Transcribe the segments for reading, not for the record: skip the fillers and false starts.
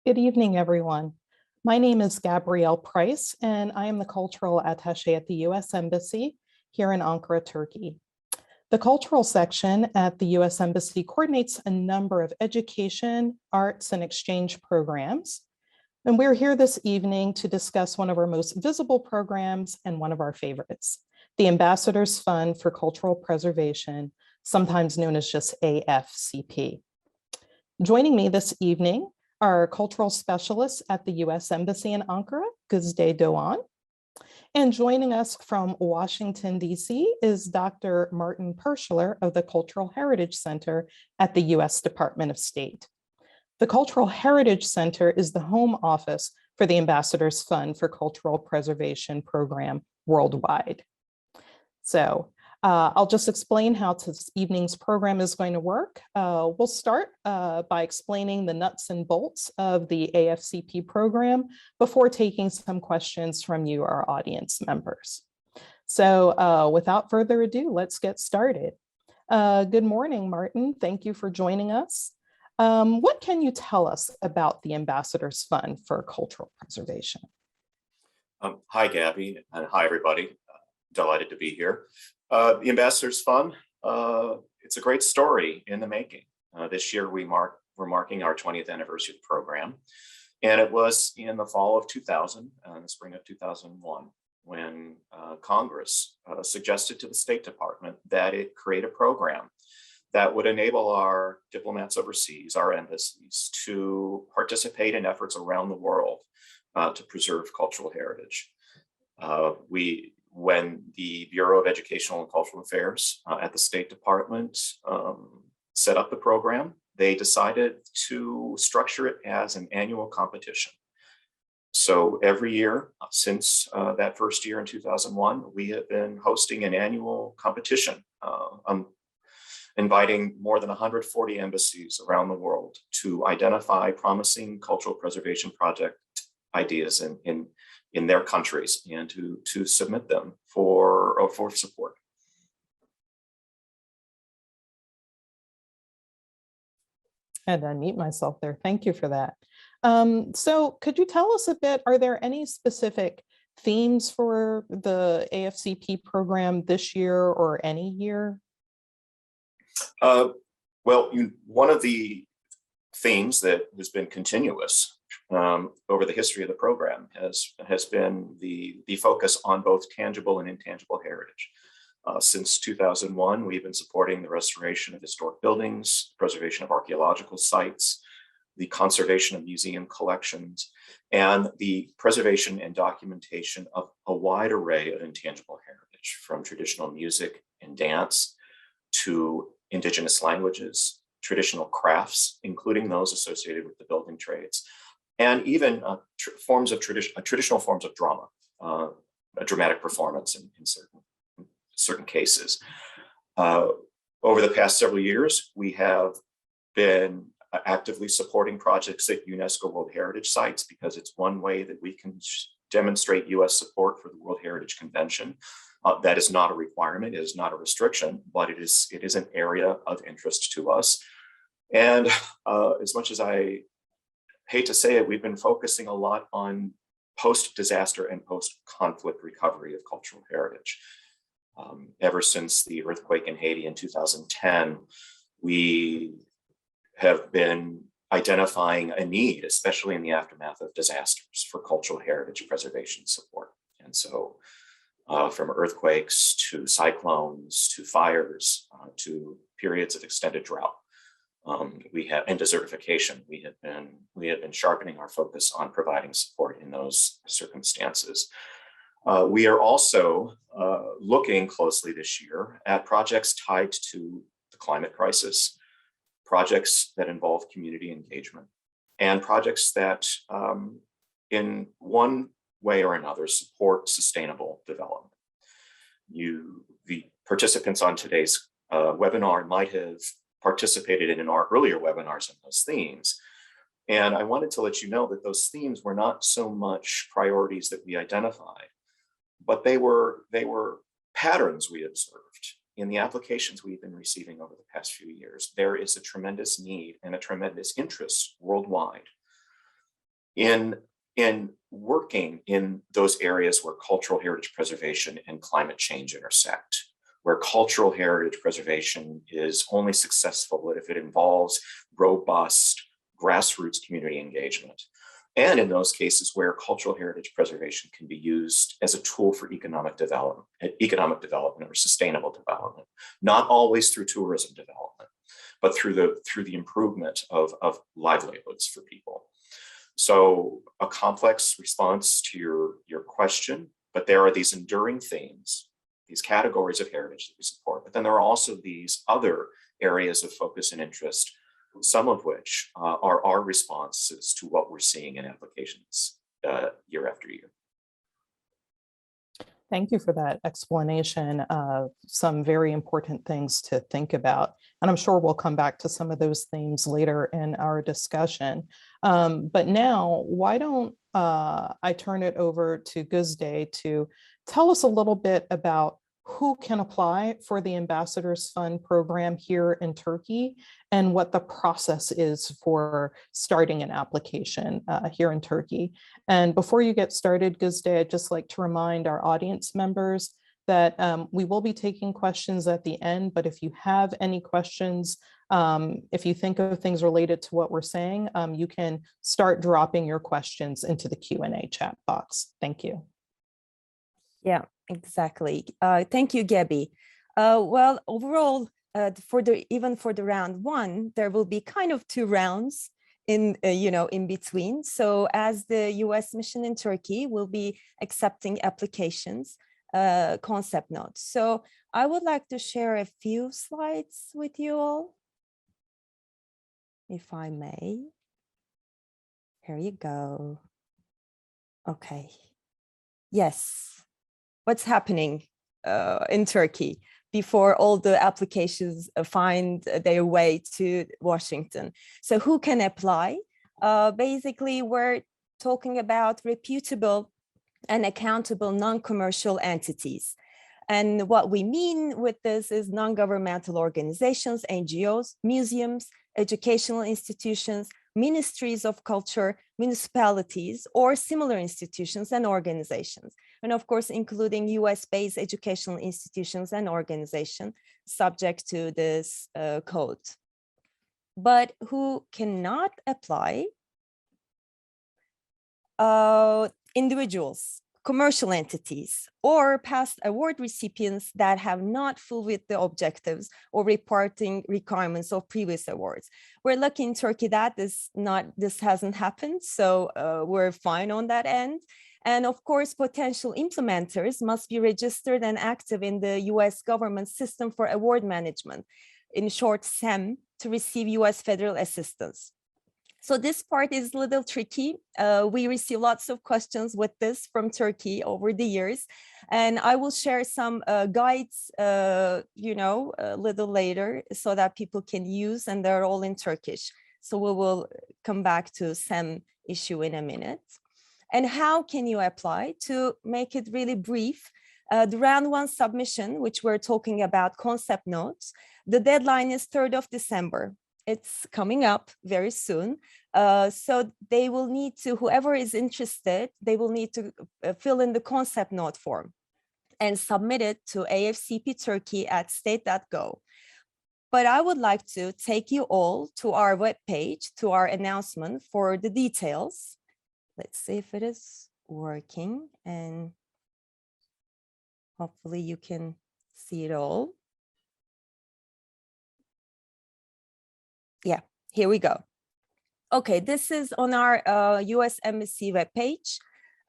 Good evening, everyone. My name is Gabrielle Price, and I am the Cultural Attaché at the U.S. Embassy here in Ankara, Turkey. The cultural section at the U.S. Embassy coordinates a number of education, arts, and exchange programs. And we're here this evening to discuss one of our most visible programs and one of our favorites, the Ambassadors Fund for Cultural Preservation, sometimes known as just AFCP. Joining me this evening are cultural specialists at the U.S. Embassy in Ankara, Gozde Dogan. And joining us from Washington, D.C. is Dr. Martin Perschler of the Cultural Heritage Center at the U.S. Department of State. The Cultural Heritage Center is the home office for the Ambassadors Fund for Cultural Preservation program worldwide. So I'll just explain how this evening's program is going to work. We'll start by explaining the nuts and bolts of the AFCP program before taking some questions from you, our audience members. So without further ado, let's get started. Good morning, Martin. Thank you for joining us. What can you tell us about the Ambassadors Fund for Cultural Preservation? Hi, Gabby, and hi, everybody. Delighted to be here. The Ambassadors Fund, it's a great story in the making. This year we're marking our 20th anniversary of the program. And it was in the fall of 2000, the spring of 2001, when Congress suggested to the State Department that it create a program that would enable our diplomats overseas, our embassies, to participate in efforts around the world to preserve cultural heritage. When the Bureau of Educational and Cultural Affairs at the State Department set up the program, they decided to structure it as an annual competition. So every year since that first year in 2001, we have been hosting an annual competition, inviting more than 140 embassies around the world to identify promising cultural preservation project ideas in their countries and to submit them for support. And unmute myself there. Thank you for that. So could you tell us a bit, are there any specific themes for the AFCP program this year or any year? Well, one of the themes that has been continuous over the history of the program has been the focus on both tangible and intangible heritage. Since 2001, we've been supporting the restoration of historic buildings, preservation of archaeological sites, the conservation of museum collections, and the preservation and documentation of a wide array of intangible heritage, from traditional music and dance to indigenous languages, traditional crafts, including those associated with the building trades, and even traditional forms of drama, a dramatic performance in certain cases. Over the past several years, we have been actively supporting projects at UNESCO World Heritage Sites because it's one way that we can demonstrate U.S. support for the World Heritage Convention. That is not a requirement, it is not a restriction, but it is an area of interest to us. And as much as I hate to say it, we've been focusing a lot on post-disaster and post-conflict recovery of cultural heritage. Ever since the earthquake in Haiti in 2010, we have been identifying a need, especially in the aftermath of disasters, for cultural heritage preservation support. And so from earthquakes to cyclones to fires to periods of extended drought, and desertification, we have been sharpening our focus on providing support in those circumstances. We are also looking closely this year at projects tied to the climate crisis, projects that involve community engagement, and projects that in one way or another support sustainable development. The participants on today's webinar might have participated in our earlier webinars on those themes. And I wanted to let you know that those themes were not so much priorities that we identified, but they were patterns we observed in the applications we've been receiving over the past few years. There is a tremendous need and a tremendous interest worldwide in working in those areas where cultural heritage preservation and climate change intersect, where cultural heritage preservation is only successful if it involves robust grassroots community engagement. And in those cases where cultural heritage preservation can be used as a tool for economic development or sustainable development, not always through tourism development, but through the improvement of livelihoods for people. So a complex response to your question, but there are these enduring themes, these categories of heritage that we support, but then there are also these other areas of focus and interest, some of which are our responses to what we're seeing in applications year after year. Thank you for that explanation of some very important things to think about. And I'm sure we'll come back to some of those themes later in our discussion. But now, why don't I turn it over to Gozde to tell us a little bit about who can apply for the Ambassadors Fund program here in Turkey and what the process is for starting an application here in Turkey. And before you get started, Gozde, I'd just like to remind our audience members that we will be taking questions at the end, but if you have any questions, if you think of things related to what we're saying, you can start dropping your questions into the Q&A chat box. Thank you. Yeah, exactly. Thank you, Gabby. Well, overall, even for the round one, there will be kind of 2 rounds in between. So as the U.S. mission in Turkey will be accepting applications, concept notes. So I would like to share a few slides with you all, if I may. Here you go. Okay. Yes. What's happening in Turkey before all the applications find their way to Washington? So who can apply? Basically, we're talking about reputable and accountable non-commercial entities. And what we mean with this is non-governmental organizations, NGOs, museums, educational institutions, ministries of culture, municipalities, or similar institutions and organizations. And of course, including US-based educational institutions and organizations subject to this code. But who cannot apply? Individuals, commercial entities, or past award recipients that have not fulfilled the objectives or reporting requirements of previous awards. We're lucky in Turkey that this hasn't happened, so we're fine on that end. And of course, potential implementers must be registered and active in the US government system for award management, in short, SAM, to receive US federal assistance. So this part is a little tricky. We receive lots of questions with this from Turkey over the years. And I will share some guides, a little later so that people can use, and they're all in Turkish. So we will come back to SAM issue in a minute. And how can you apply? To make it really brief, the round one submission, which we're talking about concept notes, the deadline is 3rd of December. It's coming up very soon. So they will need to, whoever is interested, they will need to fill in the concept note form and submit it to AFCP Turkey at state.gov. But I would like to take you all to our webpage, to our announcement for the details. Let's see if it is working, and hopefully you can see it all. Yeah, here we go. Okay, this is on our U.S. Embassy webpage.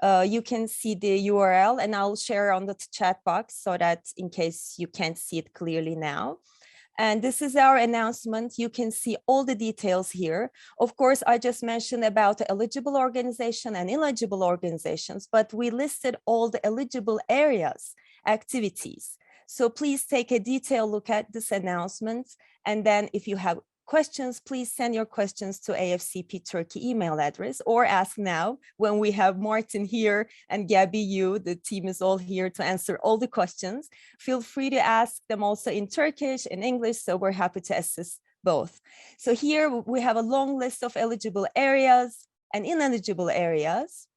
You can see the URL, and I'll share on the chat box so that in case you can't see it clearly now. And this is our announcement. You can see all the details here. Of course, I just mentioned about the eligible organization and ineligible organizations, but we listed all the eligible areas, activities. So please take a detailed look at this announcement. And then if you have questions, please send your questions to AFCP Turkey email address, or ask now when we have Martin here and Gabby, the team is all here to answer all the questions. Feel free to ask them also in Turkish and English, so we're happy to assist both. So here we have a long list of eligible areas. and ineligible areas.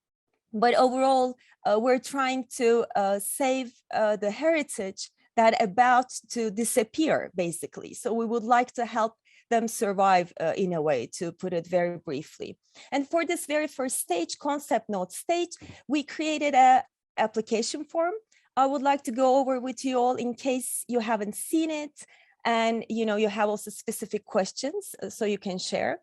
But overall, we're trying to save the heritage that about to disappear, basically. So we would like to help them survive in a way, to put it very briefly. And for this very first stage, concept note stage, we created an application form. I would like to go over with you all in case you haven't seen it, and you have also specific questions, so you can share.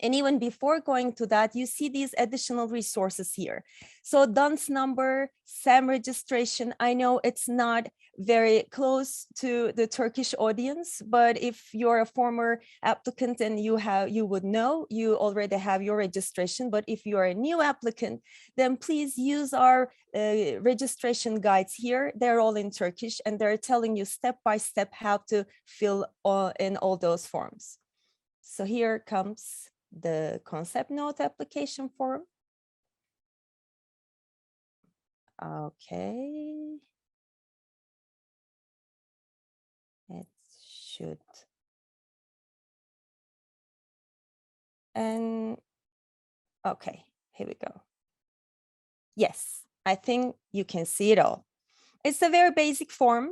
And even before going to that, you see these additional resources here. So DUNS number, SAM registration. I know it's not very close to the Turkish audience, but if you're a former applicant and you would know, you already have your registration. But if you are a new applicant, then please use our registration guides here. They're all in Turkish, and they're telling you step by step how to fill in all those forms. So here comes the concept note application form. Okay. It should. And okay, here we go. Yes, I think you can see it all. It's a very basic form.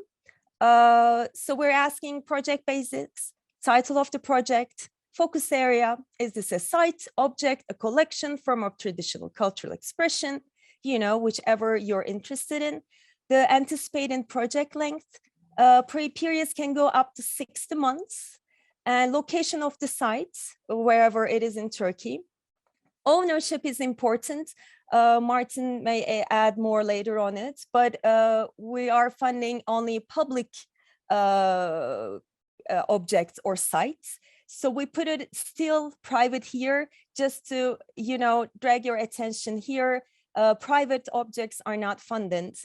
So we're asking project basics, title of the project, focus area. Is this a site, object, a collection, form of traditional cultural expression, whichever you're interested in. The anticipated project length, periods can go up to 60 months, and location of the site, wherever it is in Turkey. Ownership is important. Martin may add more later on it, but we are funding only public objects or sites. So we put it still private here, just to, drag your attention here. Private objects are not funded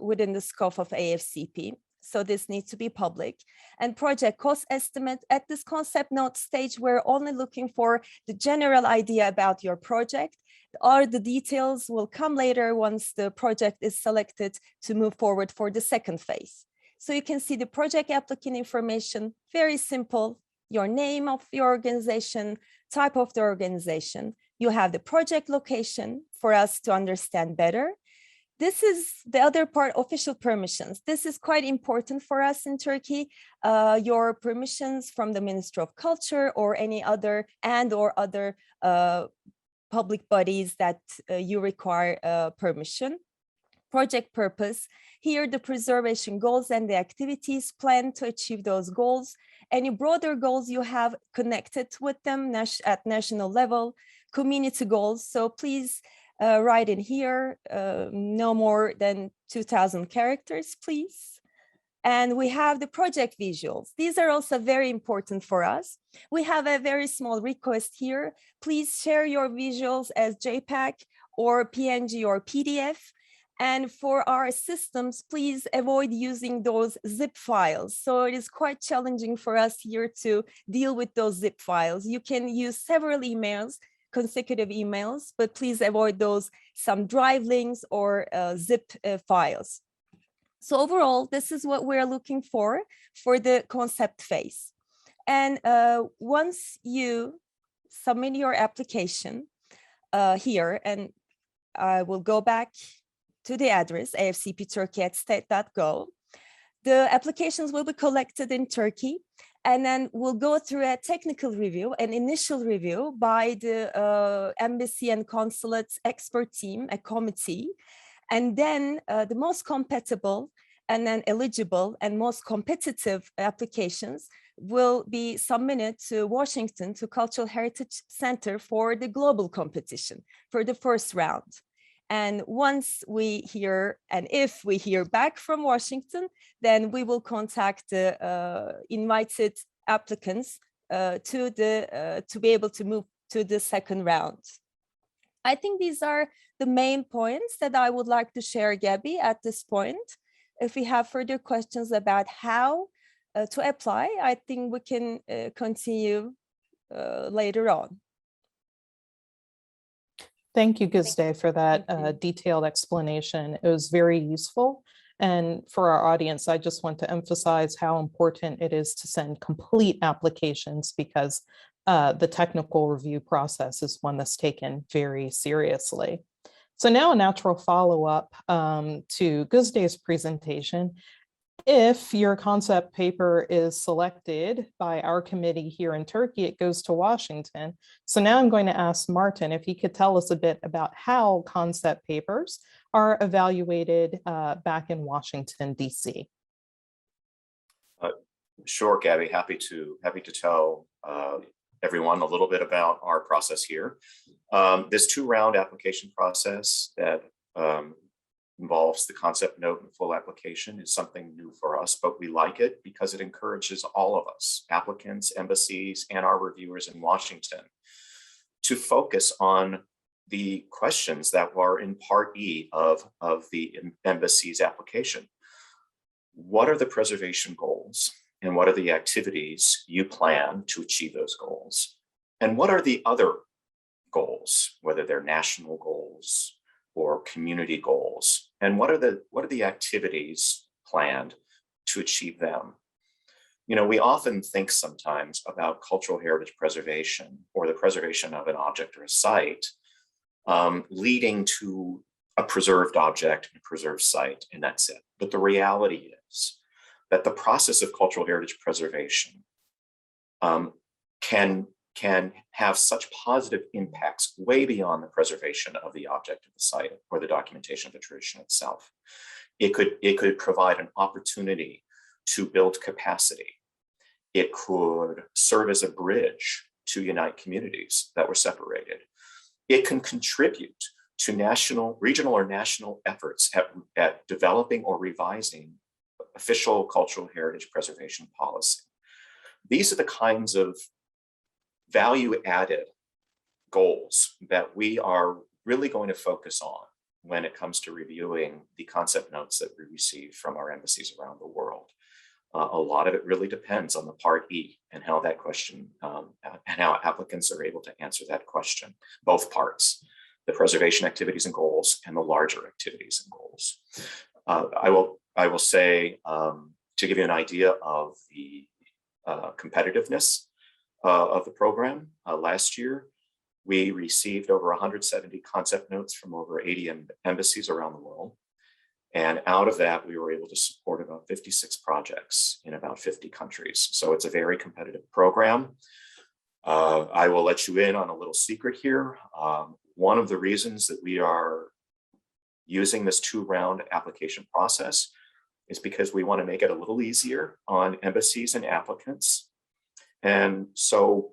within the scope of AFCP. So this needs to be public. And project cost estimate, at this concept note stage, we're only looking for the general idea about your project. All the details will come later once the project is selected to move forward for the second phase. So you can see the project applicant information, very simple. Your name of the organization, type of the organization. You have the project location for us to understand better. This is the other part, official permissions. This is quite important for us in Turkey. Your permissions from the Ministry of Culture or any other other public bodies that you require permission. Project purpose. Here, the preservation goals and the activities planned to achieve those goals. Any broader goals you have connected with them at national level, community goals. So please write in here, no more than 2,000 characters, please. And we have the project visuals. These are also very important for us. We have a very small request here. Please share your visuals as JPEG or PNG or PDF. And for our systems, please avoid using those zip files. So it is quite challenging for us here to deal with those zip files. You can use several emails, consecutive emails, but please avoid those, some drive links or zip files. So overall, this is what we're looking for the concept phase. And once you submit your application here, and I will go back to the address afcpturkey@state.gov. The applications will be collected in Turkey, and then we'll go through a technical review, an initial review by the embassy and consulate's expert team, a committee, and then the most compatible and then eligible and most competitive applications will be submitted to Washington, to Cultural Heritage Center for the global competition for the first round. And once we hear, and if we hear back from Washington, then we will contact the invited applicants to be able to move to the second round. I think these are the main points that I would like to share, Gabby, at this point. If we have further questions about how to apply, I think we can continue later on. Thank you, Gozde, for that detailed explanation. It was very useful. And for our audience, I just want to emphasize how important it is to send complete applications, because the technical review process is one that's taken very seriously. So now a natural follow-up to Gozde's presentation. If your concept paper is selected by our committee here in Turkey, it goes to Washington. So now I'm going to ask Martin if he could tell us a bit about how concept papers are evaluated back in Washington, D.C. Sure, Gabby, happy to tell everyone a little bit about our process here. This two-round application process that involves the concept note and full application is something new for us, but we like it because it encourages all of us, applicants, embassies, and our reviewers in Washington, to focus on the questions that were in Part E of the embassy's application. What are the preservation goals? And what are the activities you plan to achieve those goals? And what are the other goals, whether they're national goals or community goals? And what are the activities planned to achieve them? You know, we often think sometimes about cultural heritage preservation or the preservation of an object or a site leading to a preserved object and a preserved site, and that's it. But the reality is that the process of cultural heritage preservation can have such positive impacts way beyond the preservation of the object of the site or the documentation of the tradition itself. It could provide an opportunity to build capacity. It could serve as a bridge to unite communities that were separated. It can contribute to national, regional, or national efforts at developing or revising official cultural heritage preservation policy. These are the kinds of value-added goals that we are really going to focus on when it comes to reviewing the concept notes that we receive from our embassies around the world. A lot of it really depends on the Part E and how that question and how applicants are able to answer that question, both parts, the preservation activities and goals and the larger activities and goals. I will say, to give you an idea of the competitiveness of the program, last year, we received over 170 concept notes from over 80 embassies around the world. And out of that, we were able to support about 56 projects in about 50 countries. So it's a very competitive program. I will let you in on a little secret here. One of the reasons that we are using this two-round application process is because we want to make it a little easier on embassies and applicants. And so,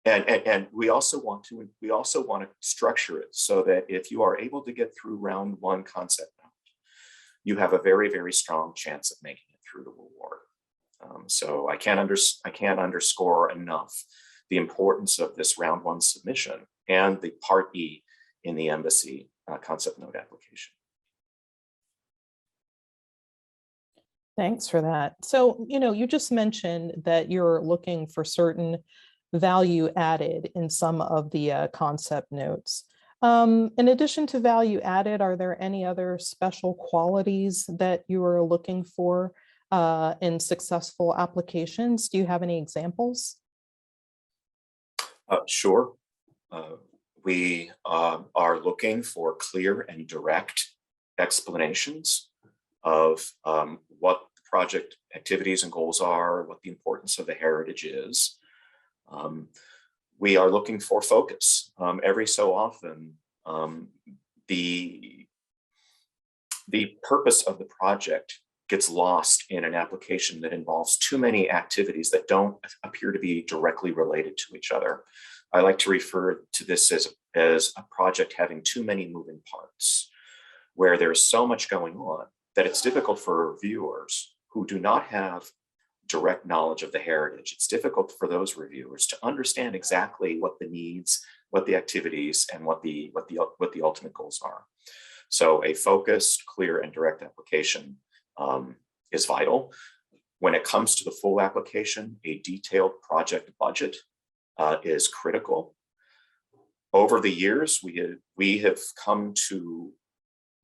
and we also want to structure it so that if you are able to get through round one concept note, you have a very, very strong chance of making it through the award. So I can't underscore enough the importance of this round one submission and the Part E in the embassy concept note application. Thanks for that. So, you know, you just mentioned that you're looking for certain value added in some of the concept notes. In addition to value added, are there any other special qualities that you are looking for in successful applications? Do you have any examples? Sure. We are looking for clear and direct explanations of what the project activities and goals are, what the importance of the heritage is. We are looking for focus. Every so often, the purpose of the project gets lost in an application that involves too many activities that don't appear to be directly related to each other. I like to refer to this as a project having too many moving parts, where there's so much going on that it's difficult for viewers who do not have direct knowledge of the heritage. It's difficult for those reviewers to understand exactly what the needs, what the activities, and what the ultimate goals are. So a focused, clear, and direct application is vital. When it comes to the full application, a detailed project budget is critical. Over the years, we have come to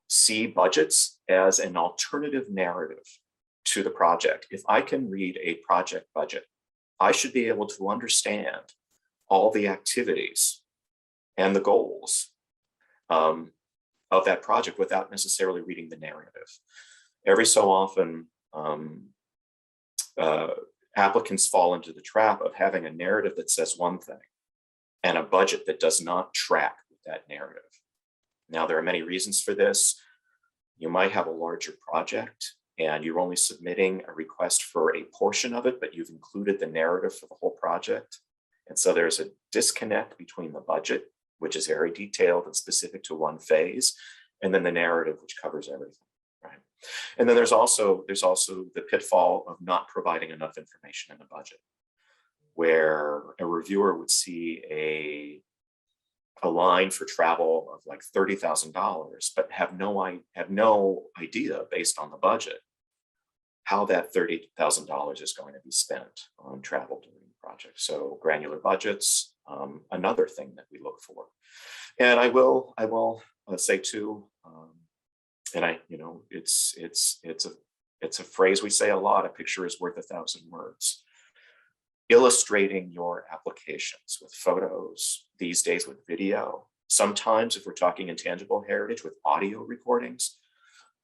see budgets as an alternative narrative to the project. If I can read a project budget, I should be able to understand all the activities and the goals of that project without necessarily reading the narrative. Every so often, applicants fall into the trap of having a narrative that says one thing and a budget that does not track with that narrative. Now, there are many reasons for this. You might have a larger project and you're only submitting a request for a portion of it, but you've included the narrative for the whole project. And so there's a disconnect between the budget, which is very detailed and specific to one phase, and then the narrative, which covers everything, right? And then there's also the pitfall of not providing enough information in the budget, where a reviewer would see a line for travel of like $30,000, but have no idea based on the budget how that $30,000 is going to be spent on travel during the project. So granular budgets, another thing that we look for. And I will say too, and it's a phrase we say a lot: a picture is worth 1,000 words. Illustrating your applications with photos, these days with video, sometimes if we're talking intangible heritage, with audio recordings,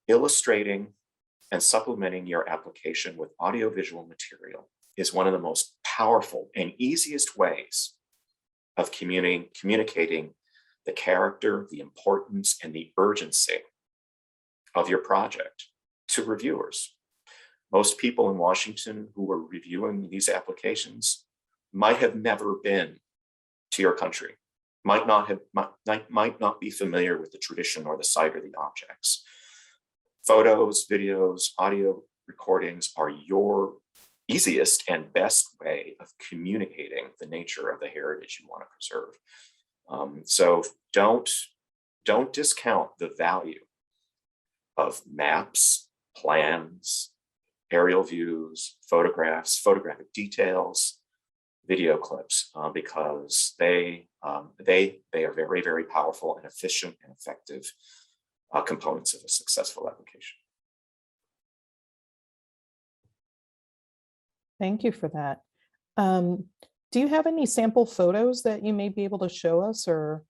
illustrating and supplementing your application with audiovisual material is one of the most powerful and easiest ways of communicating the character, the importance, and the urgency of your project to reviewers. Most people in Washington who were reviewing these applications might have never been to your country, might not be familiar with the tradition or the site or the objects. Photos, videos, audio recordings are your easiest and best way of communicating the nature of the heritage you want to preserve. So don't discount the value of maps, plans, aerial views, photographs, photographic details, video clips, because they are very, very powerful and efficient and effective components of a successful application. Thank you for that. Do you have any sample photos that you may be able to show us, or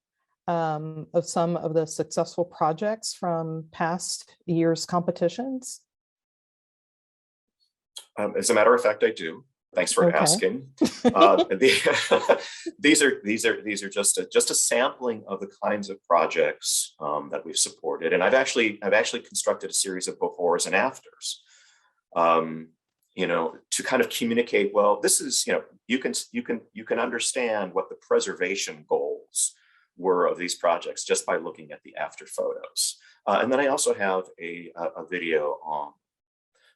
of some of the successful projects from past years' competitions? As a matter of fact, I do. Thanks for asking. These are just a sampling of the kinds of projects that we've supported, and I've actually constructed a series of befores and afters, to kind of communicate. Well, this is, you can understand what the preservation goals were of these projects just by looking at the after photos, and then I also have a video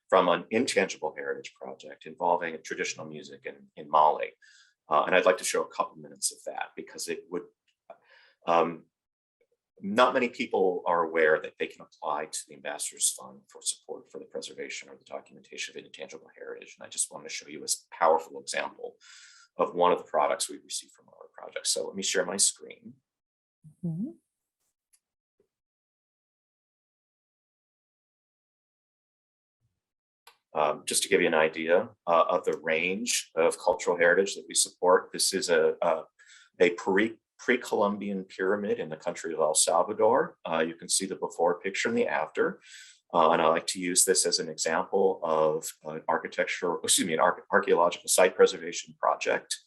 from an intangible heritage project involving traditional music in Mali. And I'd like to show a couple minutes of that, because it would, not many people are aware that they can apply to the Ambassadors Fund for support for the preservation or the documentation of intangible heritage. And I just wanted to show you a powerful example of one of the products we received from our project. So let me share my screen. Mm-hmm. Just to give you an idea of the range of cultural heritage that we support, this is a pre-Columbian pyramid in the country of El Salvador. You can see the before picture and the after. And I like to use this as an example of an archaeological site preservation project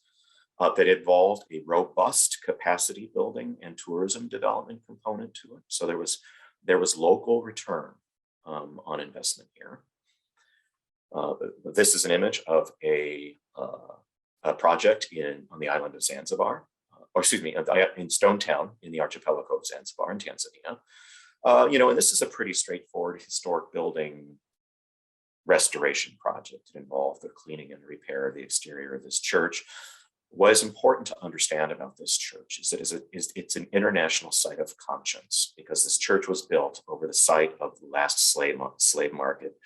that involved a robust capacity building and tourism development component to it. So there was local return on investment here. This is an image of a project on the island of Zanzibar, in Stone Town in the archipelago of Zanzibar in Tanzania. And this is a pretty straightforward historic building restoration project. It involved the cleaning and repair of the exterior of this church. What is important to understand about this church is that it's an international site of conscience, because this church was built over the site of the last slave market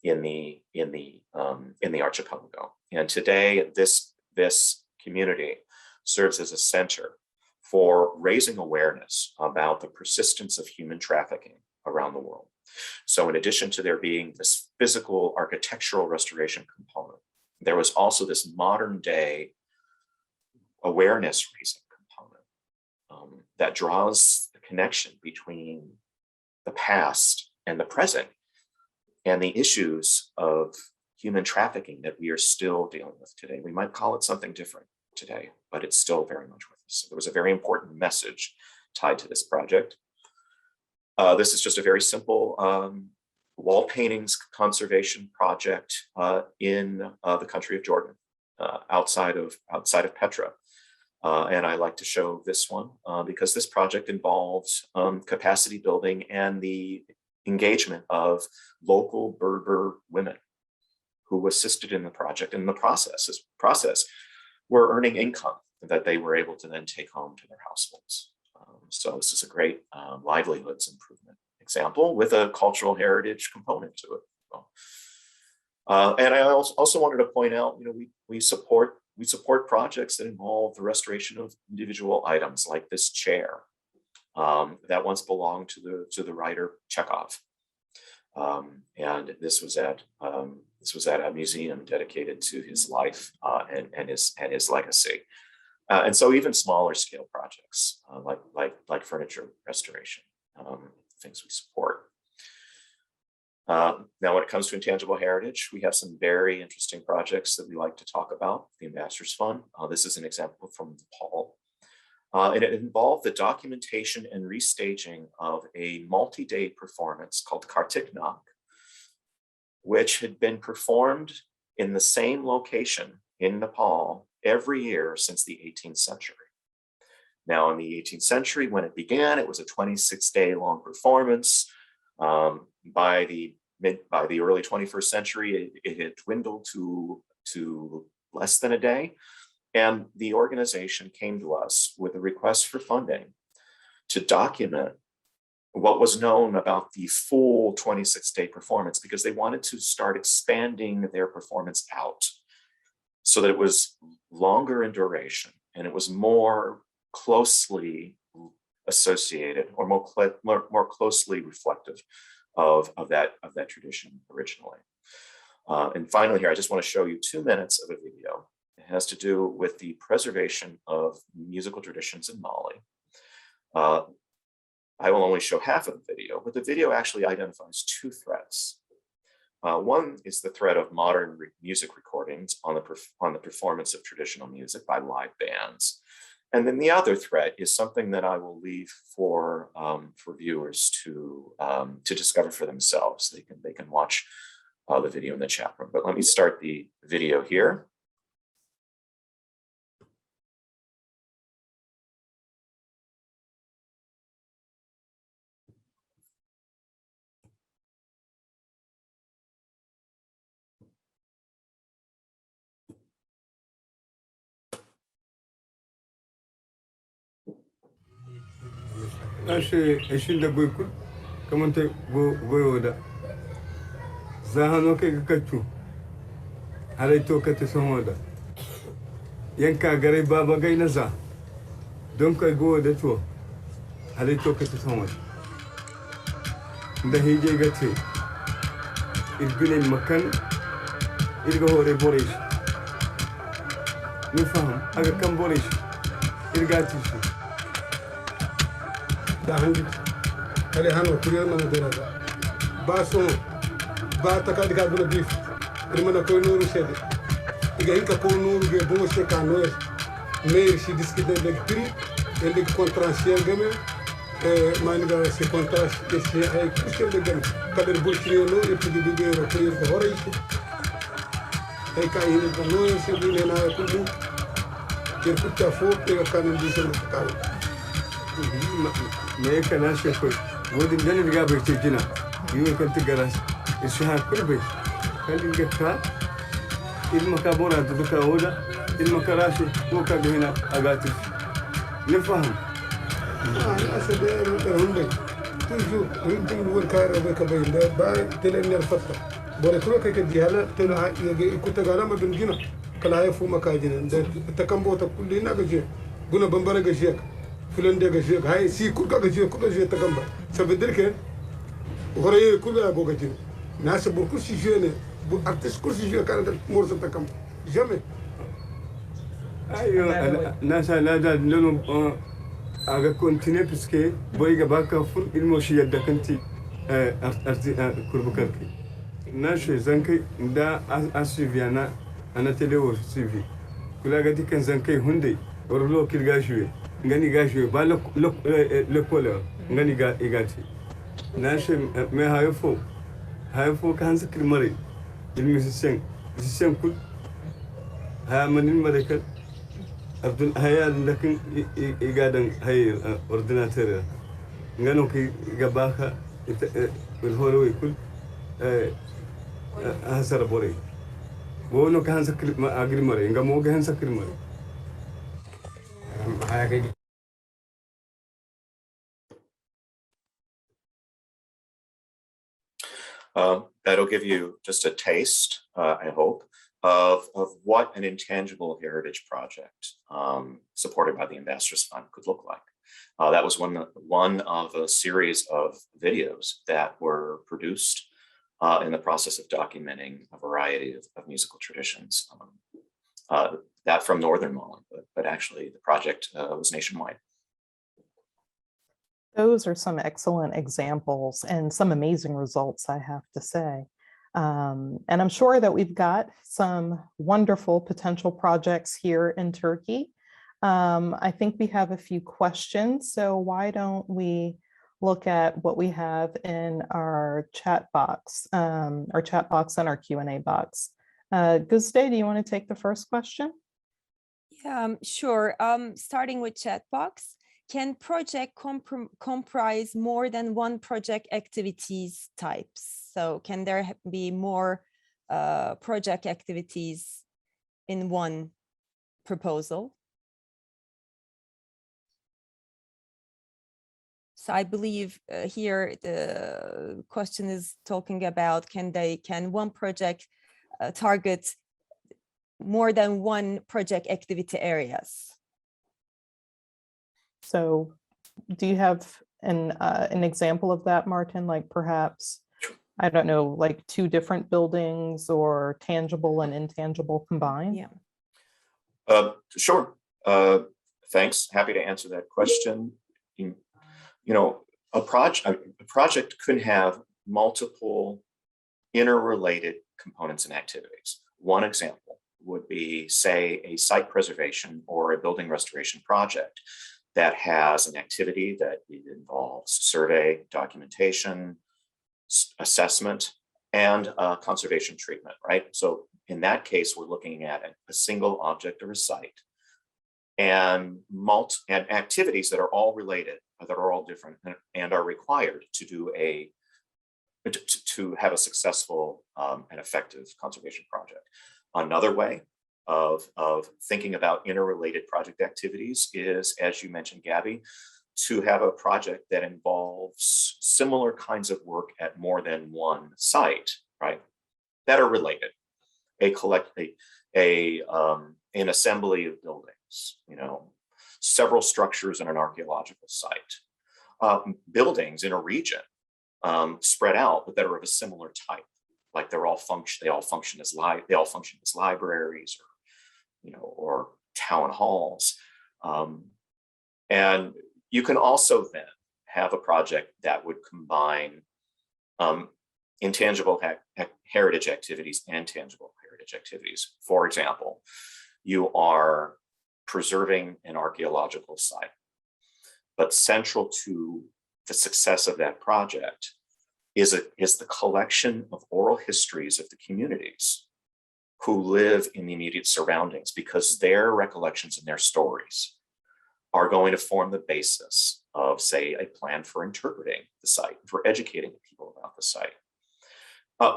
in the archipelago. And today, this community serves as a center for raising awareness about the persistence of human trafficking around the world. So in addition to there being this physical architectural restoration component, there was also this modern day awareness raising component that draws the connection between the past and the present and the issues of human trafficking that we are still dealing with today. We might call it something different today, but it's still very much with us. So there was a very important message tied to this project. This is just a very simple wall paintings conservation project in the country of Jordan, outside of Petra. And I like to show this one because this project involves capacity building and the engagement of local Berber women who assisted in the project. In the process were earning income that they were able to then take home to their households. So this is a great livelihoods improvement example with a cultural heritage component to it. And I also wanted to point out, we support projects that involve the restoration of individual items like this chair that once belonged to the writer Chekhov. And this was at a museum dedicated to his life and his legacy. And so even smaller scale projects like furniture restoration, things we support. Now, when it comes to intangible heritage, we have some very interesting projects that we like to talk about. The Ambassadors Fund. This is an example from Nepal. And it involved the documentation and restaging of a multi-day performance called Kartik Nag, which had been performed in the same location in Nepal every year since the 18th century. Now, in the 18th century, when it began, it was a 26-day long performance. By the early 21st century, it had dwindled to less than a day. And the organization came to us with a request for funding to document what was known about the full 26-day performance, because they wanted to start expanding their performance out so that it was longer in duration and it was more closely associated or more closely reflective of that tradition originally. And finally here, I just want to show you 2 minutes of a video. It has to do with the preservation of musical traditions in Mali. I will only show half of the video, but the video actually identifies 2 threats. One is the threat of modern music recordings on the performance of traditional music by live bands. And then the other threat is something that I will leave for viewers to discover for themselves. They can watch the video in the chat room. But let me start the video here. Ashe eshinda goykul kamante goyoda zahano ke gakachu halay to kate somoda yanka gare baba gaina za donc goyoda to halay to kate somoda nda hije gate ilbine makan ilga hore borish nifaham aga kam borish ilgati shi da hangi kare hano kuriyar mana da raga ba so ba ta ka diga bula bif irmana ko nuru sede diga hinka ko nuru ge bo se ka no mais si discuter de prix et de contractuel game maniga se contrat de se ay kusel de game kader bolchire no e pidi de euro ko ir ko hore isi ay ka ine ko no se bi na ko mu ke kutta fo e ka kan di se ka ما كان أشياء كوي ودي من اللي قابل تجينا يوم كنت جالس الشهر كل بيت كان ينقطع المكابورة تذكر ولا المكراشي هو كان هنا أقاتل نفهم أسد هم تجو يمكن يقول كارو بكبين ده باي تلين الفترة بقول كل كده جهلا تلا كنت قالا ما بنجينا كلا يفو مكاجين ده تكمبوت كلنا بجي قلنا بنبرة جيك فلان ده جزيك هاي سي كل جزيك تكمل سبدلك غريه كلها بوجتين ناس بركوس جينه ارتس كرسي جينه كانت مرسل تكمل جامد ايوه ناس لا دا لانه اجا كونتيني بسكي بويجا باكا فل الموشي يدك انت ارتي كربكركي ناشي زنكي دا اسيفي انا تلو سيفي كلا غادي كان زنكي هندي ورلو كيل غاشوي غاني غاشوي بالك لكولا غاني غاتي ناشي ما هايفو كان سكر مري الميسيسين كل ها من الملكة أبدون هيا لكن يقادن هاي أورديناتير ngano ki gabaka الهولو يكون هسر بوري بونو كان سكر ما أجري مري إنغامو كان سكر مري That'll give you just a taste, I hope, of what an intangible heritage project supported by the Ambassadors Fund could look like. That was one of a series of videos that were produced in the process of documenting a variety of musical traditions. That from Northern Mali, but actually the project was nationwide. Those are some excellent examples and some amazing results, I have to say. And I'm sure that we've got some wonderful potential projects here in Turkey. I think we have a few questions, so why don't we look at what we have in our chat box and our Q&A box. Gozde, do you want to take the first question? Yeah, sure. Starting with chat box. Can project comprise more than one project activities types? So can there be more project activities in one proposal? So I believe here the question is talking about can one project target more than one project activity areas? So do you have an example of that, Martin? Like perhaps, I don't know, like 2 different buildings or tangible and intangible combined? Yeah. Sure. Thanks. Happy to answer that question. You know, a project could have multiple interrelated components and activities. One example would be, say, a site preservation or a building restoration project that has an activity that involves survey, documentation, assessment, and conservation treatment, right? So in that case, we're looking at a single object or a site and activities that are all related, that are all different and are required to do to have a successful and effective conservation project. Another way of thinking about interrelated project activities is, as you mentioned, Gabby, to have a project that involves similar kinds of work at more than one site, right? That are related. An assembly of buildings, you know, several structures in an archaeological site, buildings in a region spread out, but that are of a similar type. Like they all function as libraries, or you know, or town halls. And you can also then have a project that would combine intangible heritage activities and tangible heritage activities. For example, you are preserving an archaeological site, but central to the success of that project is the collection of oral histories of the communities who live in the immediate surroundings, because their recollections and their stories are going to form the basis of, say, a plan for interpreting the site, for educating people about the site.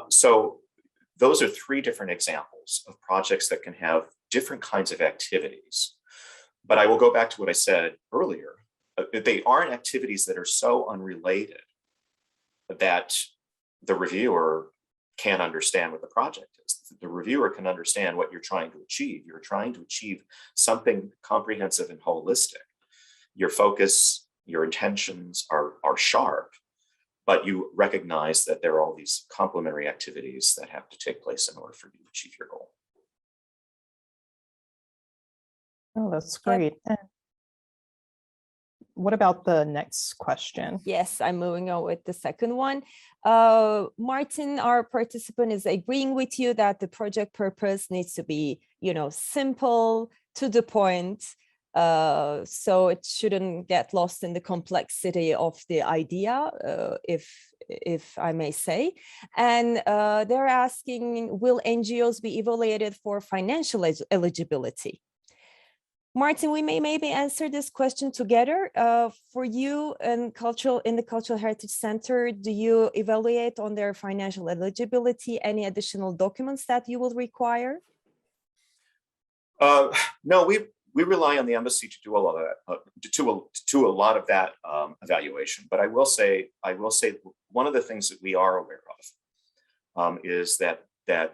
So those are 3 different examples of projects that can have different kinds of activities. But I will go back to what I said earlier. They aren't activities that are so unrelated that the reviewer can't understand what the project is. The reviewer can understand what you're trying to achieve. You're trying to achieve something comprehensive and holistic. Your focus, your intentions are sharp, but you recognize that there are all these complementary activities that have to take place in order for you to achieve your goal. Oh, that's great. And what about the next question? Yes, I'm moving on with the second one. Martin, our participant, is agreeing with you that the project purpose needs to be, simple, to the point, so it shouldn't get lost in the complexity of the idea, if I may say. And they're asking, will NGOs be evaluated for financial eligibility? Martin, we may maybe answer this question together. For you in the Cultural Heritage Center, do you evaluate on their financial eligibility any additional documents that you will require? No, we rely on the embassy to do a lot of that, to a lot of that evaluation. But I will say one of the things that we are aware of is that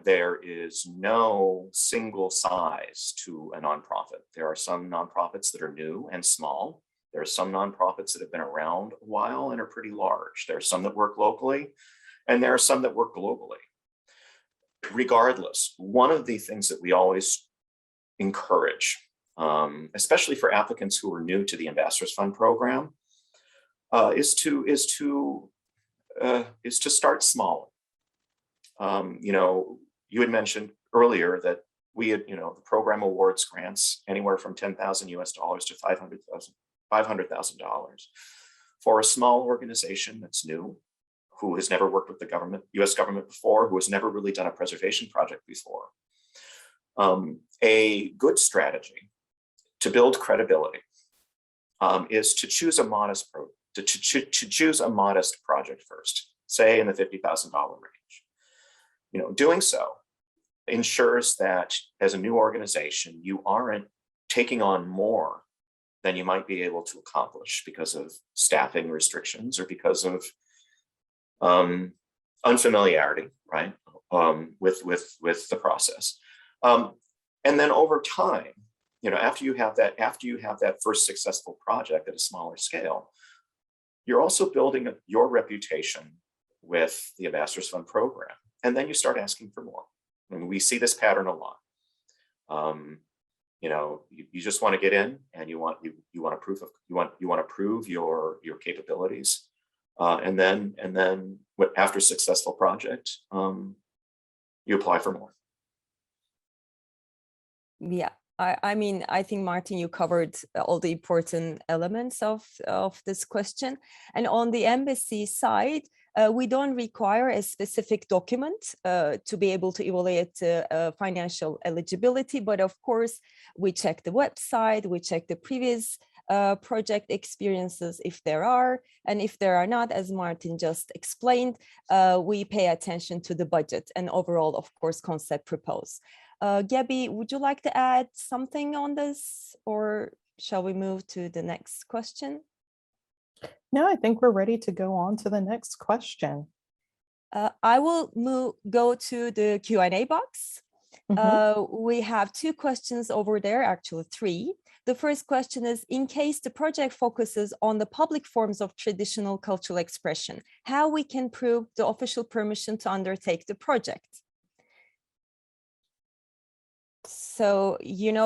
there is no single size to a nonprofit. There are some nonprofits that are new and small. There are some nonprofits that have been around a while and are pretty large. There are some that work locally, and there are some that work globally. Regardless, one of the things that we always encourage, especially for applicants who are new to the Ambassadors Fund program, is to start small. You had mentioned earlier that we had, the program awards grants anywhere from $10,000 US to $500,000 for a small organization that's new, who has never worked with the government, US government before, who has never really done a preservation project before. A good strategy to build credibility is to choose a modest project first, say in the $50,000 range. Doing so ensures that as a new organization, you aren't taking on more than you might be able to accomplish because of staffing restrictions or because of unfamiliarity, right, with the process. And then over time, after you have that first successful project at a smaller scale, you're also building your reputation with the Ambassadors Fund program. And then you start asking for more. I mean, we see this pattern a lot. You just want to get in, and you want to prove your capabilities, and then after a successful project, you apply for more. Yeah, I think, Martin, you covered all the important elements of this question. And on the embassy side, we don't require a specific document to be able to evaluate financial eligibility. But of course, we check the website, we check the previous project experiences if there are, and if there are not, as Martin just explained, we pay attention to the budget and overall, of course, concept proposed. Gabby, would you like to add something on this, or shall we move to the next question? No, I think we're ready to go on to the next question. I will go to the Q&A box. We have two questions over there, actually three. The first question is, in case the project focuses on the public forms of traditional cultural expression, how we can prove the official permission to undertake the project? So,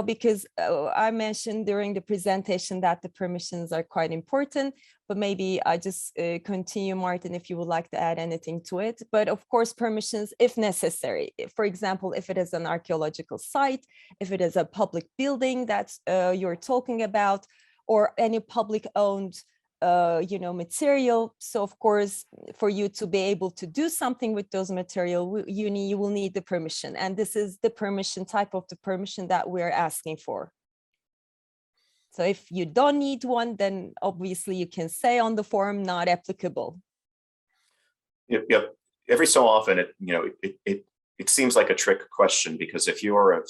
because I mentioned during the presentation that the permissions are quite important, but maybe I just continue, Martin, if you would like to add anything to it. But of course, permissions, if necessary. For example, if it is an archaeological site, if it is a public building that you're talking about, or any public owned material. So of course, for you to be able to do something with those material, you will need the permission. And this is the permission type of the permission that we're asking for. So if you don't need one, then obviously you can say on the form, not applicable. Yep. Every so often, it seems like a trick question, because if you're a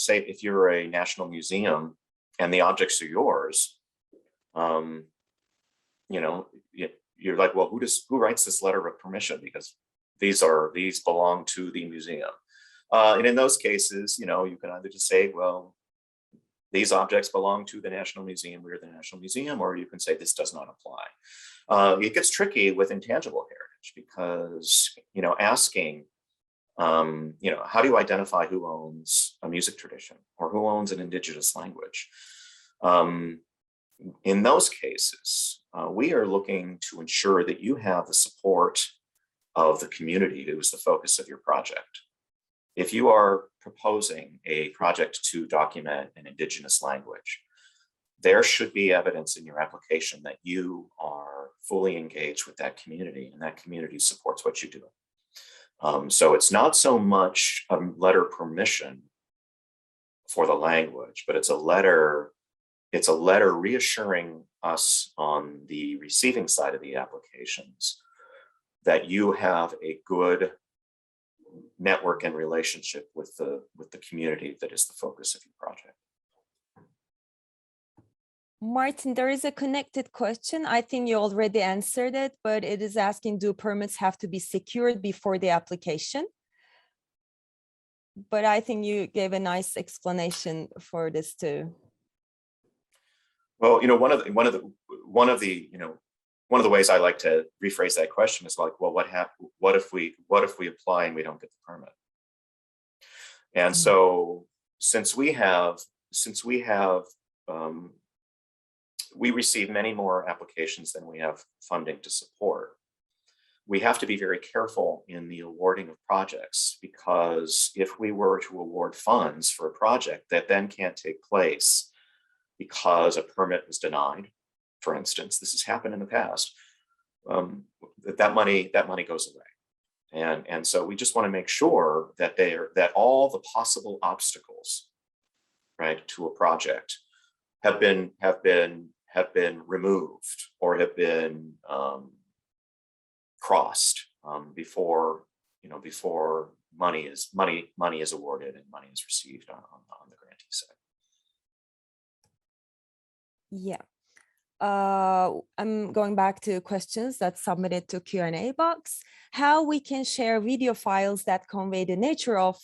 national museum and the objects are yours, you're like, well, who writes this letter of permission? Because these belong to the museum. And in those cases, you can either just say, well, these objects belong to the National Museum, we're the National Museum, or you can say this does not apply. It gets tricky with intangible heritage because, asking, how do you identify who owns a music tradition or who owns an indigenous language? In those cases, we are looking to ensure that you have the support of the community who is the focus of your project. If you are proposing a project to document an indigenous language, there should be evidence in your application that you are fully engaged with that community and that community supports what you do. So it's not so much a letter permission for the language, but it's a letter reassuring us on the receiving side of the applications that you have a good network and relationship with the community that is the focus of your project. Martin, there is a connected question. I think you already answered it, but it is asking, do permits have to be secured before the application? But I think you gave a nice explanation for this too. Well, one of the ways I like to rephrase that question is like, well, what if we apply and we don't get the permit? And so since we receive many more applications than we have funding to support, we have to be very careful in the awarding of projects, because if we were to award funds for a project that then can't take place because a permit was denied, for instance, this has happened in the past, that money goes away. And so we just want to make sure that that all the possible obstacles, right, to a project have been removed or have been crossed before money is awarded and money is received on the grantee side. Yeah. I'm going back to questions that's submitted to Q&A box. How we can share video files that convey the nature of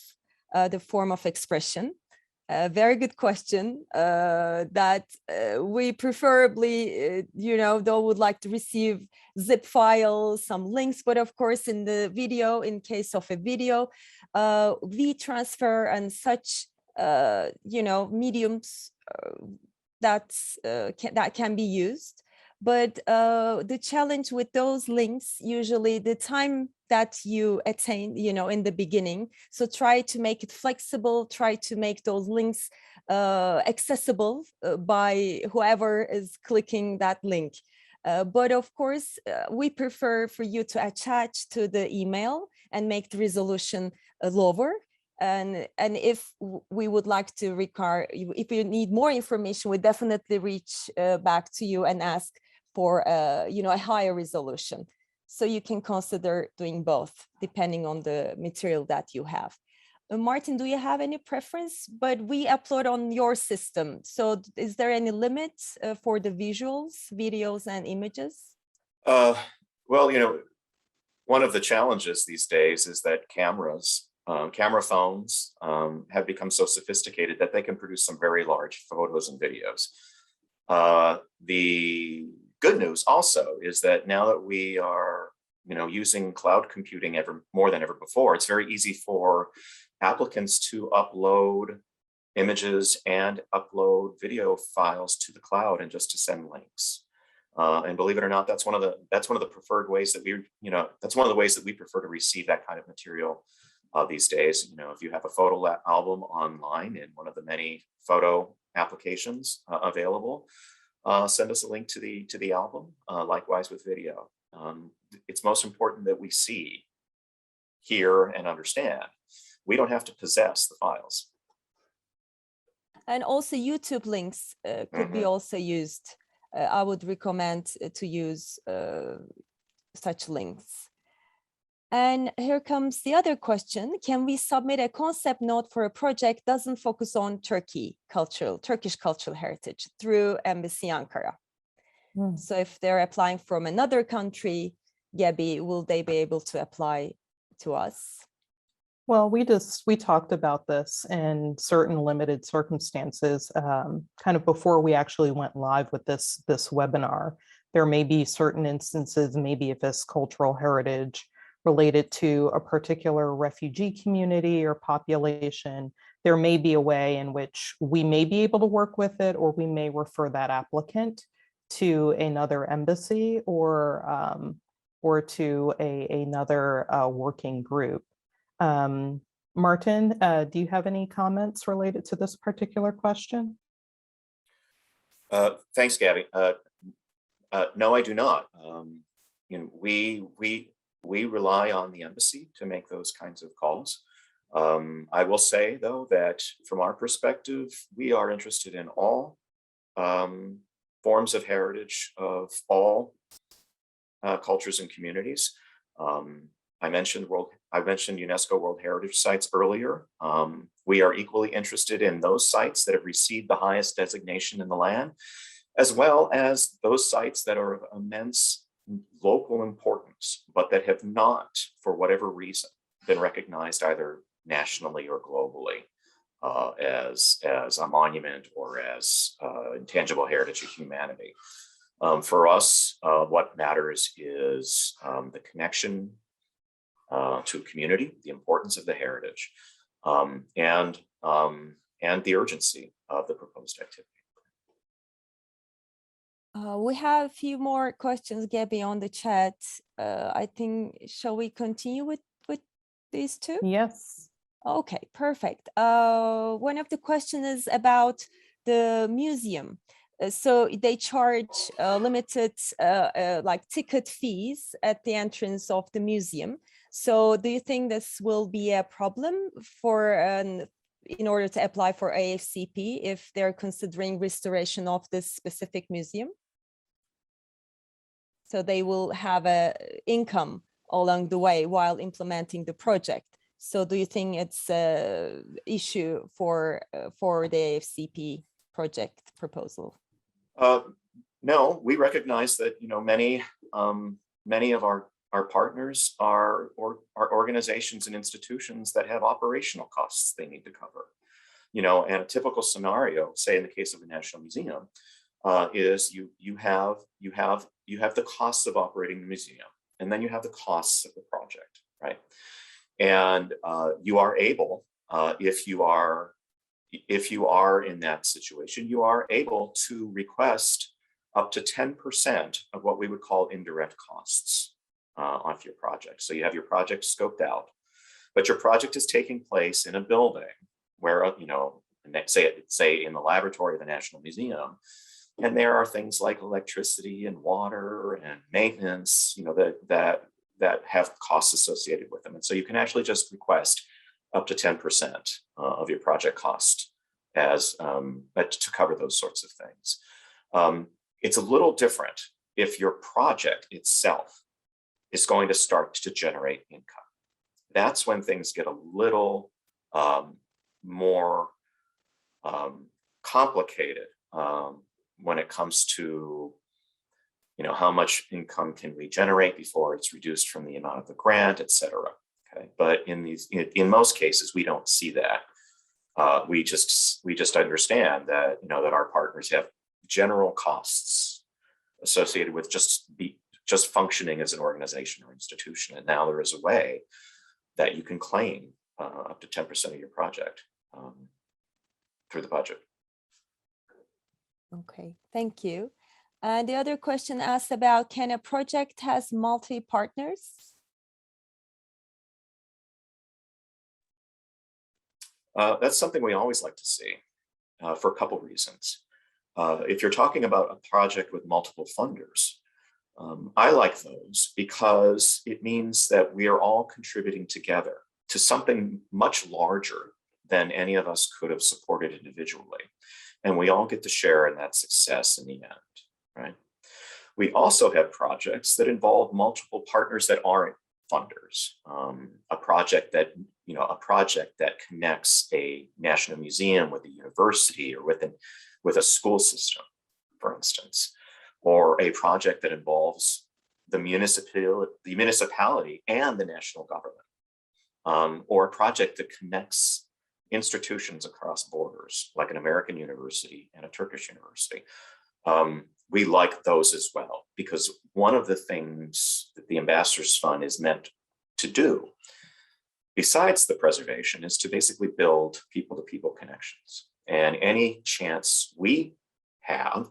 the form of expression? Very good question. That we preferably, though would like to receive zip files, some links, but of course in the video, in case of a video, WeTransfer and such, mediums that can be used. But the challenge with those links, usually the time that you attain, in the beginning. So try to make it flexible, try to make those links accessible by whoever is clicking that link. But of course, we prefer for you to attach to the email and make the resolution lower. And if we would like to if you need more information, we definitely reach back to you and ask for a higher resolution. So you can consider doing both depending on the material that you have. Martin, do you have any preference? But we upload on your system. So is there any limit for the visuals, videos, and images? Well, one of the challenges these days is that camera phones have become so sophisticated that they can produce some very large photos and videos. The good news also is that now that we are, using cloud computing more than ever before, it's very easy for applicants to upload images and upload video files to the cloud and just to send links. And believe it or not, that's one of the preferred ways that that's one of the ways that we prefer to receive that kind of material these days. If you have a photo album online in one of the many photo applications available, send us a link to the album. Likewise with video. It's most important that we see, hear, and understand. We don't have to possess the files. And also YouTube links could be also used. I would recommend to use such links. And here comes the other question. Can we submit a concept note for a project that doesn't focus on Turkish cultural heritage through Embassy Ankara? So if they're applying from another country, Gabby, will they be able to apply to us? Well, we talked about this in certain limited circumstances, kind of before we actually went live with this webinar. There may be certain instances, maybe if it's cultural heritage related to a particular refugee community or population, there may be a way in which we may be able to work with it, or we may refer that applicant to another embassy or to another working group. Martin, do you have any comments related to this particular question? Thanks, Gabby. No, I do not. We rely on the embassy to make those kinds of calls. I will say, though, that from our perspective, we are interested in all forms of heritage of all cultures and communities. I mentioned UNESCO World Heritage Sites earlier. We are equally interested in those sites that have received the highest designation in the land, as well as those sites that are of immense local importance, but that have not, for whatever reason, been recognized either nationally or globally as a monument or as intangible heritage of humanity. For us, what matters is the connection to community, the importance of the heritage, and the urgency of the proposed activity. We have a few more questions, Gabby, on the chat. I think, shall we continue with these two? Yes. Okay, perfect. One of the questions is about the museum. So they charge limited like ticket fees at the entrance of the museum. So do you think this will be a problem for in order to apply for AFCP if they're considering restoration of this specific museum? So they will have a income along the way while implementing the project. So do you think it's an issue for the AFCP project proposal? No, we recognize that many of our partners are organizations and institutions that have operational costs they need to cover. And a typical scenario, say in the case of the National Museum, is you have the costs of operating the museum, and then you have the costs of the project, right? And you are able, if you are in that situation, you are able to request up to 10% of what we would call indirect costs off your project. So you have your project scoped out, but your project is taking place in a building where, say in the laboratory of the National Museum, and there are things like electricity and water and maintenance, that have costs associated with them. And so you can actually just request up to 10% of your project cost as to cover those sorts of things. It's a little different if your project itself is going to start to generate income. That's when things get a little more complicated when it comes to how much income can we generate before it's reduced from the amount of the grant, et cetera. Okay, but in most cases we don't see that. We just understand that that our partners have general costs associated with just functioning as an organization or institution, and now there is a way that you can claim up to 10% of your project through the budget. Okay, thank you. And the other question asks about, can a project has multi-partners? That's something we always like to see for a couple reasons. If you're talking about a project with multiple funders, I like those because it means that we are all contributing together to something much larger than any of us could have supported individually. And we all get to share in that success in the end, right? We also have projects that involve multiple partners that aren't funders. A project that connects a national museum with a university or with a school system, for instance, or a project that involves the municipality and the national government, or a project that connects institutions across borders, like an American university and a Turkish university. We like those as well, because one of the things that the Ambassadors Fund is meant to do besides the preservation is to basically build people-to-people connections. And any chance we have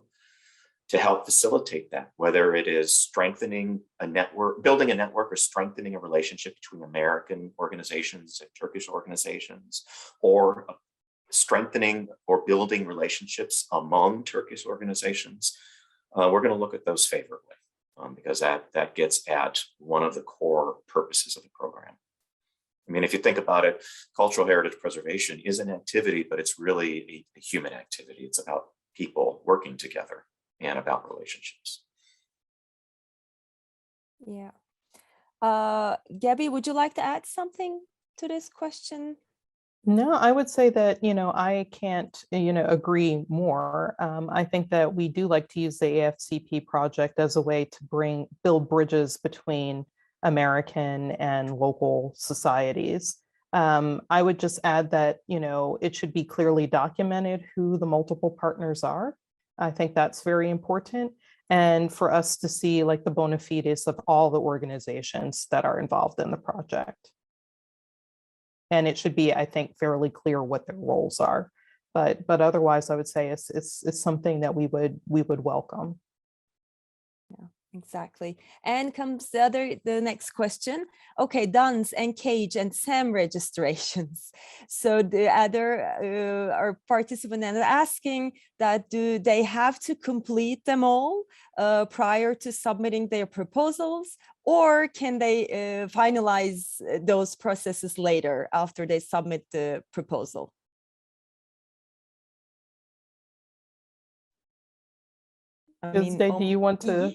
to help facilitate that, whether it is strengthening a network, building a network, or strengthening a relationship between American organizations and Turkish organizations, or strengthening or building relationships among Turkish organizations, we're going to look at those favorably because that gets at one of the core purposes of the program. I mean, if you think about it, cultural heritage preservation is an activity, but it's really a human activity. It's about people working together and about relationships. Yeah. Gabby, would you like to add something to this question? No, I would say that, I can't, agree more. I think that we do like to use the AFCP project as a way to build bridges between American and local societies. I would just add that, it should be clearly documented who the multiple partners are. I think that's very important. And for us to see like the bona fides of all the organizations that are involved in the project. And it should be, I think, fairly clear what their roles are. But otherwise, I would say it's something that we would welcome. Yeah, exactly. And comes the next question. Okay, DUNS, NCAGE, and SAM registrations. So the other our participant is asking that do they have to complete them all prior to submitting their proposals, or can they finalize those processes later after they submit the proposal? Gozde, do you want to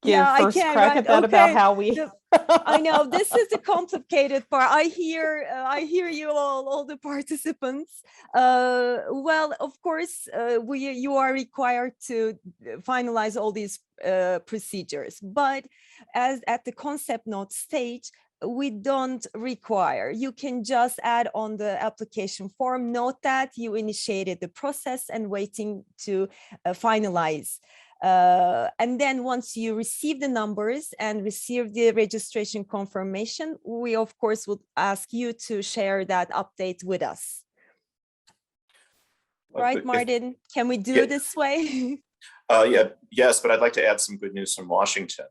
give yeah, first I can, crack right? at that about how we? I know this is the complicated part. I hear you all the participants. Well, of course, you are required to finalize all these procedures, but as at the concept note stage, we don't require. You can just add on the application form, note that you initiated the process and waiting to finalize. And then once you receive the numbers and receive the registration confirmation, we of course would ask you to share that update with us. Right, Martin? Can we do it this way? Yes, but I'd like to add some good news from Washington.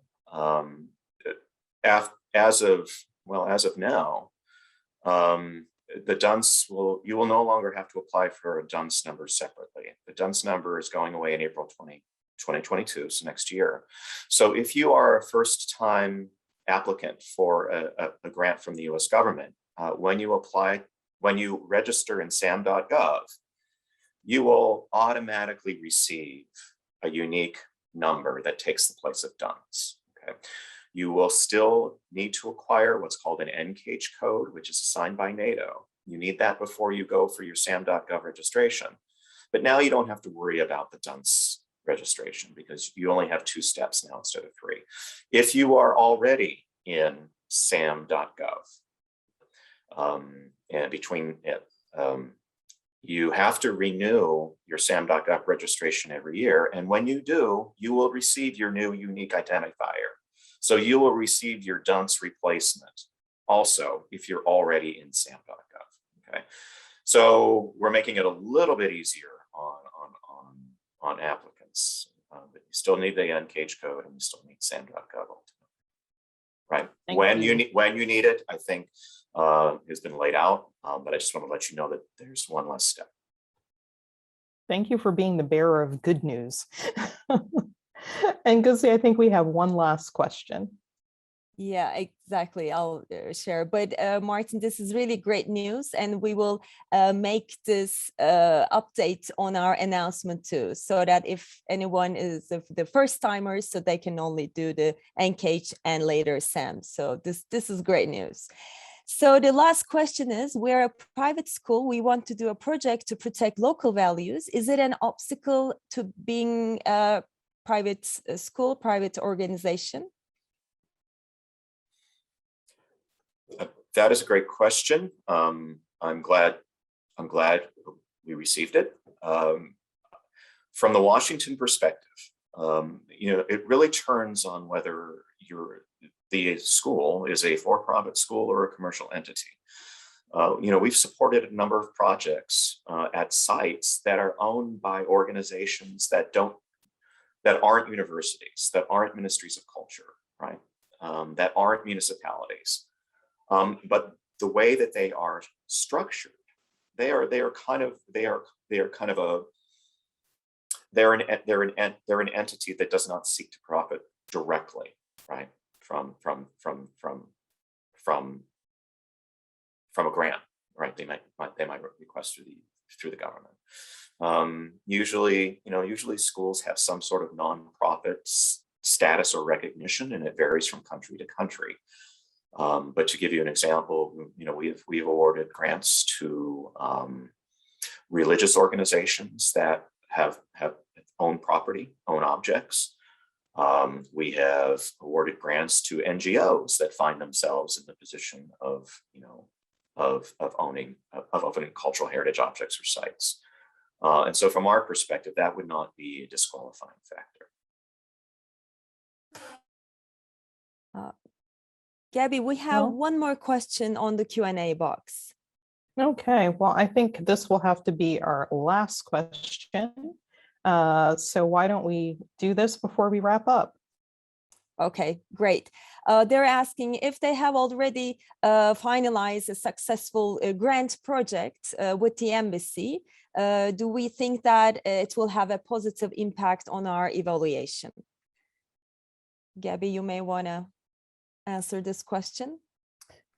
As of now, the DUNS you will no longer have to apply for a DUNS number separately. The DUNS number is going away in April 2022, so next year. So if you are a first-time applicant for a grant from the U.S. government, when you register in sam.gov, you will automatically receive a unique number that takes the place of DUNS. Okay. You will still need to acquire what's called an NCAGE code, which is assigned by NATO. You need that before you go for your sam.gov registration. But now you don't have to worry about the DUNS registration because you only have 2 steps now instead of 3. If you are already in sam.gov, and between it, you have to renew your sam.gov registration every year. And when you do, you will receive your new unique identifier. So you will receive your DUNS replacement also if you're already in sam.gov. Okay, so we're making it a little bit easier on applicants, but you still need the NCAGE code and you still need sam.gov ultimately. Right? When you need it, I think has been laid out, but I just want to let you know that there's one less step. Thank you for being the bearer of good news. And Gozde, I think we have one last question. Yeah, exactly. I'll share. But Martin, this is really great news, and we will make this update on our announcement too, so that if anyone is the first timers, so they can only do the NCAGE and later SAM. So this is great news. So the last question is, we're a private school. We want to do a project to protect local values. Is it an obstacle to being a private school, private organization? That is a great question. I'm glad we received it. From the Washington perspective, it really turns on whether the school is a for-profit school or a commercial entity. We've supported a number of projects at sites that are owned by organizations that aren't universities, that aren't ministries of culture, right? That aren't municipalities. But the way that they are structured, they're an entity that does not seek to profit directly, right, from a grant, right? They might request through the government. Usually schools have some sort of nonprofit status or recognition, and it varies from country to country. But to give you an example, we've awarded grants to religious organizations that have own property, own objects. We have awarded grants to NGOs that find themselves in the position of owning cultural heritage objects or sites. And so from our perspective, that would not be a disqualifying factor. Gabby, we have one more question on the Q&A box. Okay, well, I think this will have to be our last question. So why don't we do this before we wrap up? Okay, great. They're asking if they have already finalized a successful grant project with the embassy. Do we think that it will have a positive impact on our evaluation? Gabby, you may want to answer this question.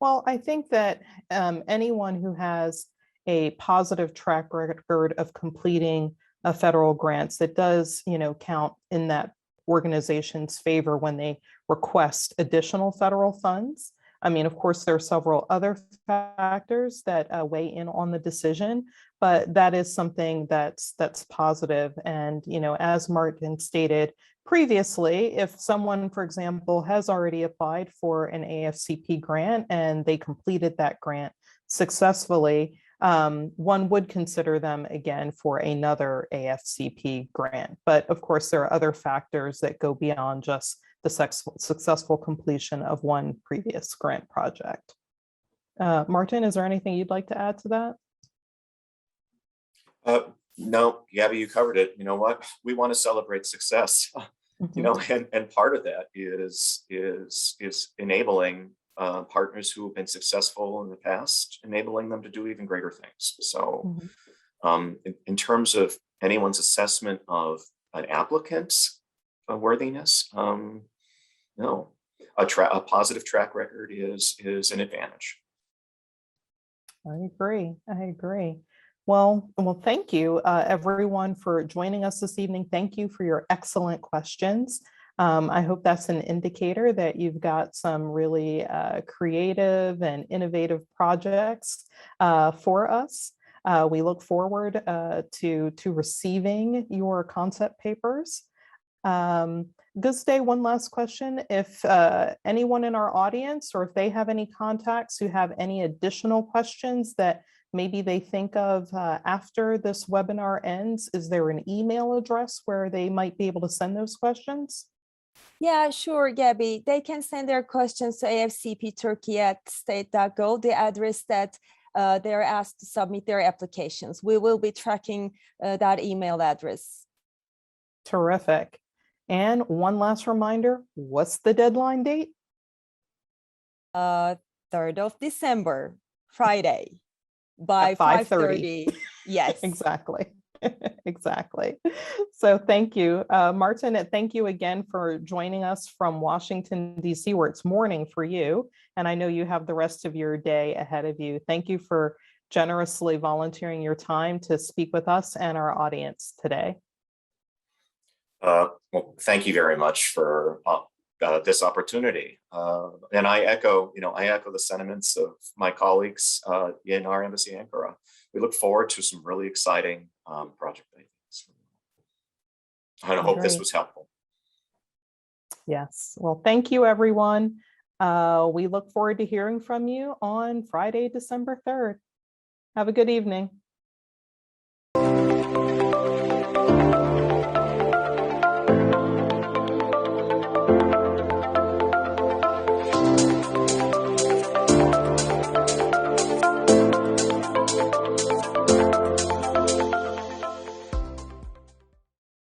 Well, I think that anyone who has a positive track record of completing a federal grants, that does, count in that organization's favor when they request additional federal funds. I mean, of course, there are several other factors that weigh in on the decision, but that is something that's positive. And, as Martin stated previously, if someone, for example, has already applied for an AFCP grant and they completed that grant successfully, one would consider them again for another AFCP grant. But of course, there are other factors that go beyond just the successful completion of one previous grant project. Martin, is there anything you'd like to add to that? No, Gabby, you covered it. You know what? We want to celebrate success, and part of that is enabling partners who have been successful in the past, enabling them to do even greater things. So in terms of anyone's assessment of an applicant's worthiness, no, a positive track record is an advantage. I agree. Well, thank you, everyone, for joining us this evening. Thank you for your excellent questions. I hope that's an indicator that you've got some really creative and innovative projects for us. We look forward to receiving your concept papers. Gozde, one last question. If anyone in our audience, or if they have any contacts who have any additional questions that maybe they think of after this webinar ends, is there an email address where they might be able to send those questions? Yeah, sure, Gabby. They can send their questions to AFCP Turkey@state.gov, the address that they're asked to submit their applications. We will be tracking that email address. Terrific. And one last reminder, what's the deadline date? 3rd of December, Friday, by 5:30. Yes. Exactly. Exactly. So thank you, Martin, and thank you again for joining us from Washington, D.C., where it's morning for you. And I know you have the rest of your day ahead of you. Thank you for generously volunteering your time to speak with us and our audience today. Well, thank you very much for this opportunity. And I echo the sentiments of my colleagues in our embassy in Ankara. We look forward to some really exciting project ideas. And I hope this was helpful. Yes. Well, thank you, everyone. We look forward to hearing from you on Friday, December 3rd. Have a good evening.